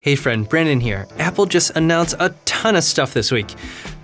Hey friend, Brandon here. Apple just announced a ton of stuff this week.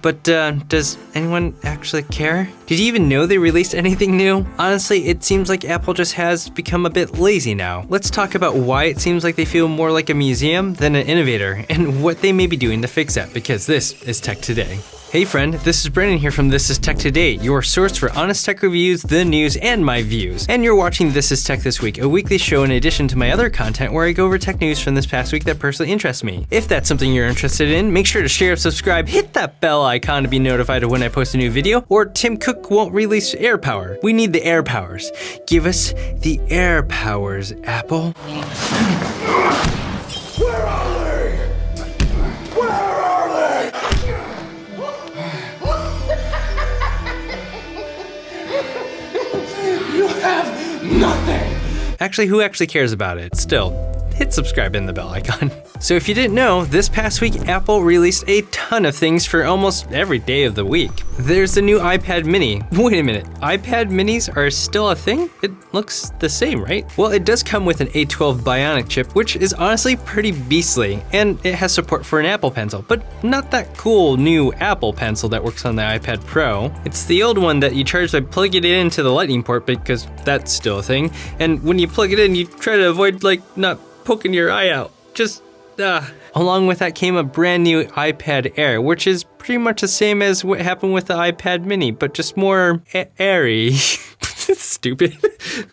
But does anyone actually care? Did you even know they released anything new? Honestly, it seems like Apple just has become a bit lazy now. Let's talk about why it seems like they feel more like a museum than an innovator, and what they may be doing to fix that, because this is Tech Today. Hey friend, this is Brandon here from This is Tech Today, your source for honest tech reviews, the news, and my views. And you're watching This is Tech This Week, a weekly show in addition to my other content where I go over tech news from this past week that personally interests me. If that's something you're interested in, make sure to share, subscribe, hit that bell icon to be notified of when I post a new video, or Tim Cook won't release AirPower. We need the air powers. Give us the air powers, Apple. Where are they? Where are they? You have nothing. Actually, who actually cares about it? Still, hit subscribe and the bell icon. So if you didn't know, this past week Apple released a ton of things for almost every day of the week. There's the new iPad mini. Wait a minute, iPad minis are still a thing? It looks the same, right? Well, it does come with an A12 Bionic chip, which is honestly pretty beastly, and it has support for an Apple Pencil, but not that cool new Apple Pencil that works on the iPad Pro. It's the old one that you charge by plugging it into the lightning port, because that's still a thing, and when you plug it in, you try to avoid not poking your eye out. Along with that came a brand new iPad Air, which is pretty much the same as what happened with the iPad mini, but just more airy. It's stupid.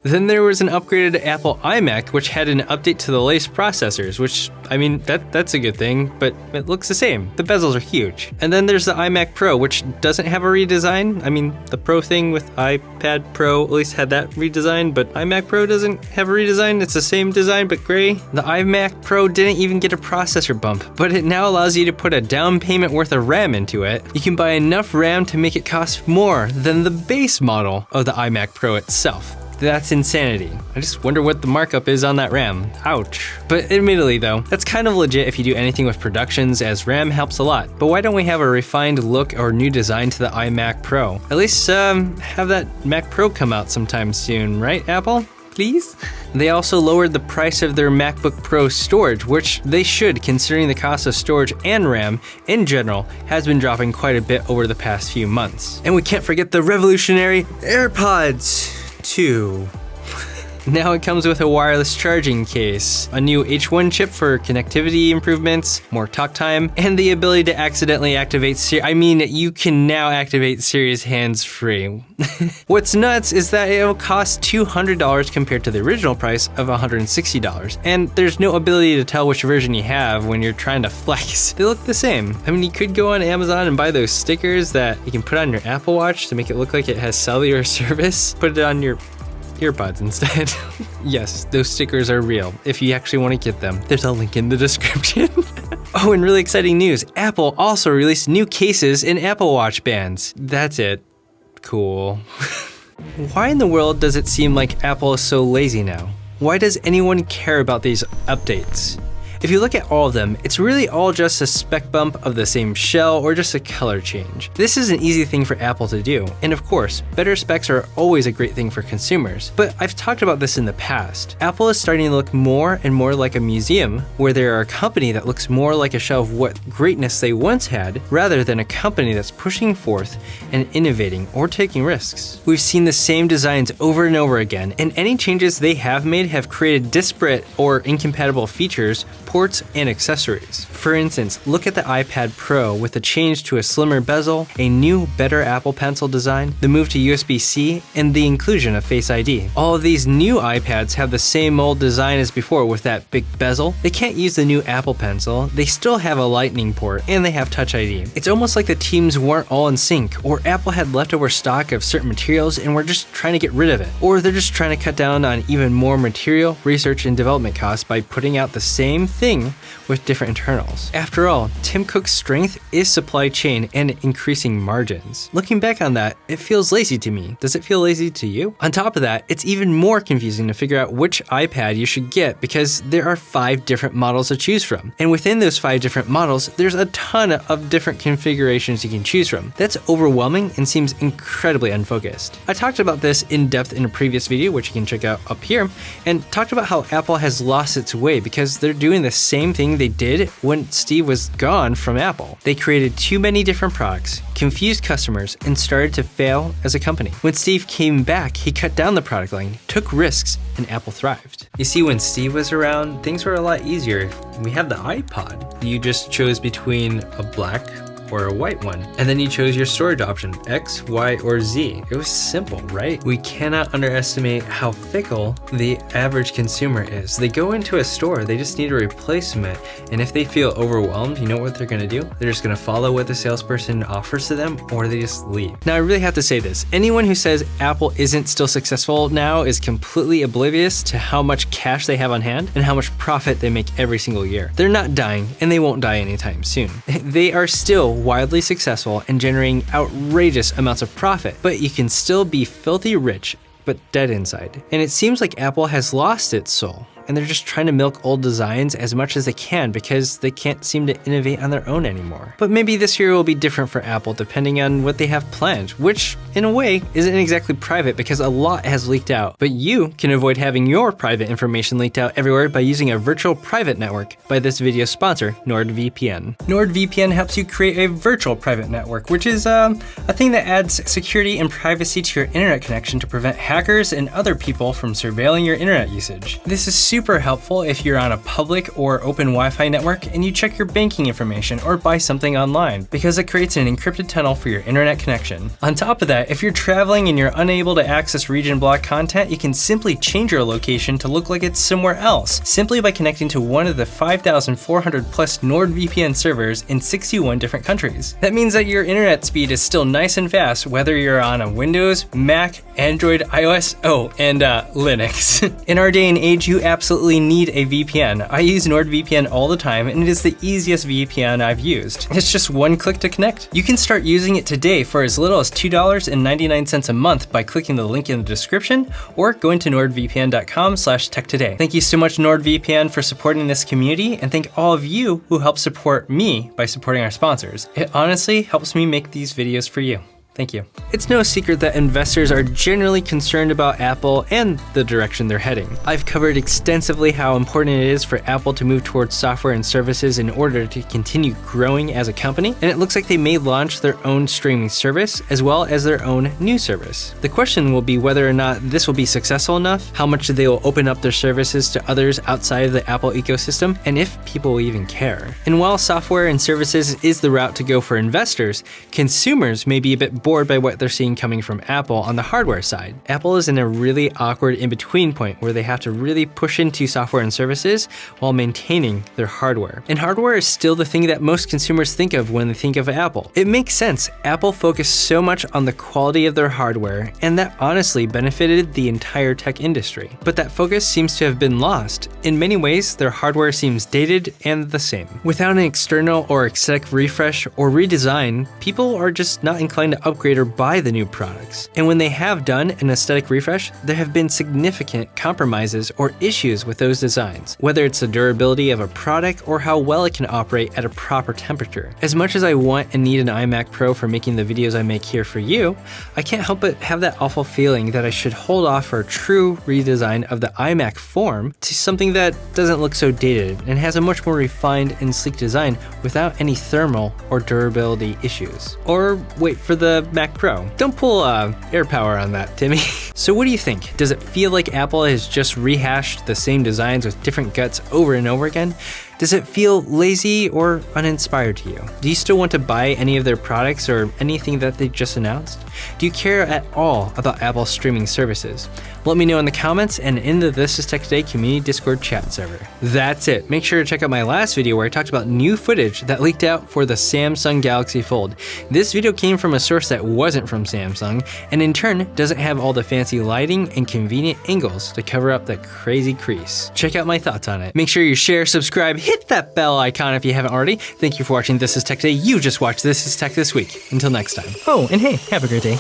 Then there was an upgraded Apple iMac, which had an update to the latest processors, which, I mean, that's a good thing, but it looks the same. The bezels are huge. And then there's the iMac Pro, which doesn't have a redesign. I mean, the Pro thing with iPad Pro at least had that redesign, but iMac Pro doesn't have a redesign. It's the same design, but gray. The iMac Pro didn't even get a processor bump, but it now allows you to put a down payment worth of RAM into it. You can buy enough RAM to make it cost more than the base model of the iMac Pro itself. That's insanity. I just wonder what the markup is on that RAM. Ouch. But admittedly though, that's kind of legit if you do anything with productions, as RAM helps a lot. But why don't we have a refined look or new design to the iMac Pro? At least have that Mac Pro come out sometime soon, right, Apple? Please? They also lowered the price of their MacBook Pro storage, which they should, considering the cost of storage and RAM in general has been dropping quite a bit over the past few months. And we can't forget the revolutionary AirPods 2. Now it comes with a wireless charging case, a new H1 chip for connectivity improvements, more talk time, and the ability to accidentally activate you can now activate Siri's hands-free. What's nuts is that it'll cost $200 compared to the original price of $160, and there's no ability to tell which version you have when you're trying to flex. They look the same. I mean, you could go on Amazon and buy those stickers that you can put on your Apple Watch to make it look like it has cellular service. Put it on your earbuds instead. Yes, those stickers are real. If you actually want to get them, there's a link in the description. Oh, and really exciting news. Apple also released new cases in Apple Watch bands. That's it. Cool. Why in the world does it seem like Apple is so lazy now? Why does anyone care about these updates? If you look at all of them, it's really all just a spec bump of the same shell or just a color change. This is an easy thing for Apple to do, and of course, better specs are always a great thing for consumers. But I've talked about this in the past. Apple is starting to look more and more like a museum, where they are a company that looks more like a show of what greatness they once had, rather than a company that's pushing forth and innovating or taking risks. We've seen the same designs over and over again, and any changes they have made have created disparate or incompatible features, ports, and accessories. For instance, look at the iPad Pro with the change to a slimmer bezel, a new, better Apple Pencil design, the move to USB-C, and the inclusion of Face ID. All of these new iPads have the same old design as before with that big bezel. They can't use the new Apple Pencil, they still have a Lightning port, and they have Touch ID. It's almost like the teams weren't all in sync, or Apple had leftover stock of certain materials and were just trying to get rid of it. Or they're just trying to cut down on even more material, research, and development costs by putting out the same thing with different internals. channels. After all, Tim Cook's strength is supply chain and increasing margins. Looking back on that, it feels lazy to me. Does it feel lazy to you? On top of that, it's even more confusing to figure out which iPad you should get because there are 5 different models to choose from. And within those 5 different models, there's a ton of different configurations you can choose from. That's overwhelming and seems incredibly unfocused. I talked about this in depth in a previous video, which you can check out up here, and talked about how Apple has lost its way because they're doing the same thing they did when Steve was gone from Apple. They created too many different products, confused customers, and started to fail as a company. When Steve came back, he cut down the product line, took risks, and Apple thrived. You see, when Steve was around, things were a lot easier. We had the iPod. You just chose between a black or a white one, and then you chose your storage option, X, Y, or Z. It was simple, right? We cannot underestimate how fickle the average consumer is. They go into a store, they just need a replacement, and if they feel overwhelmed, you know what they're gonna do? They're just gonna follow what the salesperson offers to them, or they just leave. Now, I really have to say this. Anyone who says Apple isn't still successful now is completely oblivious to how much cash they have on hand and how much profit they make every single year. They're not dying, and they won't die anytime soon. They are still wildly successful and generating outrageous amounts of profit, but you can still be filthy rich but dead inside. And it seems like Apple has lost its soul, and they're just trying to milk old designs as much as they can because they can't seem to innovate on their own anymore. But maybe this year will be different for Apple depending on what they have planned, which in a way isn't exactly private because a lot has leaked out. But you can avoid having your private information leaked out everywhere by using a virtual private network by this video's sponsor, NordVPN. NordVPN helps you create a virtual private network, which is a thing that adds security and privacy to your internet connection to prevent hackers and other people from surveilling your internet usage. This is super helpful if you're on a public or open Wi-Fi network and you check your banking information or buy something online, because it creates an encrypted tunnel for your internet connection. On top of that, if you're traveling and you're unable to access region block content, you can simply change your location to look like it's somewhere else, simply by connecting to one of the 5,400 plus NordVPN servers in 61 different countries. That means that your internet speed is still nice and fast, whether you're on a Windows, Mac, Android, iOS, and Linux. In our day and age, you absolutely need a VPN. I use NordVPN all the time, and it is the easiest VPN I've used. It's just one click to connect. You can start using it today for as little as $2.99 a month by clicking the link in the description or going to nordvpn.com/techtoday. Thank you so much, NordVPN, for supporting this community, and thank all of you who help support me by supporting our sponsors. It honestly helps me make these videos for you. Thank you. It's no secret that investors are generally concerned about Apple and the direction they're heading. I've covered extensively how important it is for Apple to move towards software and services in order to continue growing as a company, and it looks like they may launch their own streaming service as well as their own news service. The question will be whether or not this will be successful enough, how much they will open up their services to others outside of the Apple ecosystem, and if people will even care. And while software and services is the route to go for investors, consumers may be a bit bored by what they're seeing coming from Apple on the hardware side. Apple is in a really awkward in-between point where they have to really push into software and services while maintaining their hardware. And hardware is still the thing that most consumers think of when they think of Apple. It makes sense. Apple focused so much on the quality of their hardware, and that honestly benefited the entire tech industry. But that focus seems to have been lost. In many ways, their hardware seems dated and the same. Without an external or aesthetic refresh or redesign, people are just not inclined to upgrade or buy the new products. And when they have done an aesthetic refresh, there have been significant compromises or issues with those designs, whether it's the durability of a product or how well it can operate at a proper temperature. As much as I want and need an iMac Pro for making the videos I make here for you, I can't help but have that awful feeling that I should hold off for a true redesign of the iMac form to something that doesn't look so dated and has a much more refined and sleek design without any thermal or durability issues. Or wait for the Mac Pro. Don't pull air power on that, Timmy. So what do you think? Does it feel like Apple has just rehashed the same designs with different guts over and over again? Does it feel lazy or uninspired to you? Do you still want to buy any of their products or anything that they just announced? Do you care at all about Apple's streaming services? Let me know in the comments and in the This Is Tech Today community Discord chat server. That's it. Make sure to check out my last video where I talked about new footage that leaked out for the Samsung Galaxy Fold. This video came from a source that wasn't from Samsung, and in turn doesn't have all the fancy lighting and convenient angles to cover up that crazy crease. Check out my thoughts on it. Make sure you share, subscribe, hit that bell icon if you haven't already. Thank you for watching This Is Tech Today. You just watched This Is Tech This Week. Until next time. Oh, and hey, have a great day.